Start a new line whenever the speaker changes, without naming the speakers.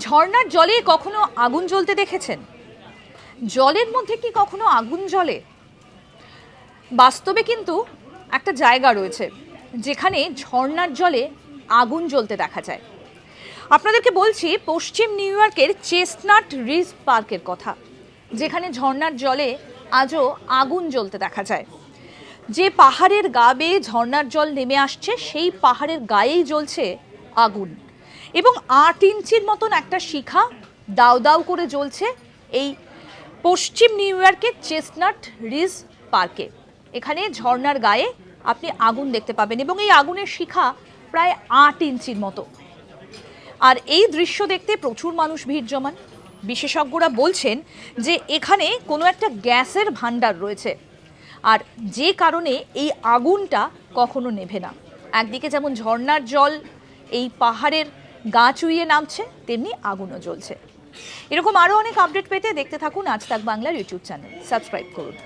ঝর্ণার জলে কখনো আগুন জ্বলতে দেখেছেন? জলের মধ্যে কি কখনো আগুন জ্বলে? বাস্তবে কিন্তু একটা জায়গা রয়েছে যেখানে ঝর্ণার জলে আগুন জ্বলতে দেখা যায়। আপনাদেরকে বলছি পশ্চিম নিউ ইয়র্কের চেস্টনাট রিজ পার্কের কথা, যেখানে ঝর্ণার জলে আজও আগুন জ্বলতে দেখা যায়। যে পাহাড়ের গা বেয়ে ঝর্ণার জল নেমে আসছে সেই পাহাড়ের গায়েই জ্বলছে আগুন, এবং 8 ইঞ্চির মতন একটা শিখা দাউ দাউ করে জ্বলছে এই পশ্চিম নিউ ইয়র্কের চেস্টনাট রিজ পার্কে। এখানে ঝর্ণার গায়ে আপনি আগুন দেখতে পাবেন এবং এই আগুনের শিখা প্রায় 8 ইঞ্চির মতো। আর এই দৃশ্য দেখতে প্রচুর মানুষ ভিড় জমান। বিশেষজ্ঞরা বলছেন যে এখানে কোনো একটা গ্যাসের ভাণ্ডার রয়েছে, আর যে কারণে এই আগুনটা কখনো নেভে না। একদিকে যেমন ঝর্ণার জল এই পাহাড়ের গা চুইয়ে নামছে, তেমনি আগুনও জ্বলছে। এরকম আরও অনেক আপডেট পেতে দেখতে থাকুন আজ তাক বাংলার ইউটিউব চ্যানেল, সাবস্ক্রাইব করুন।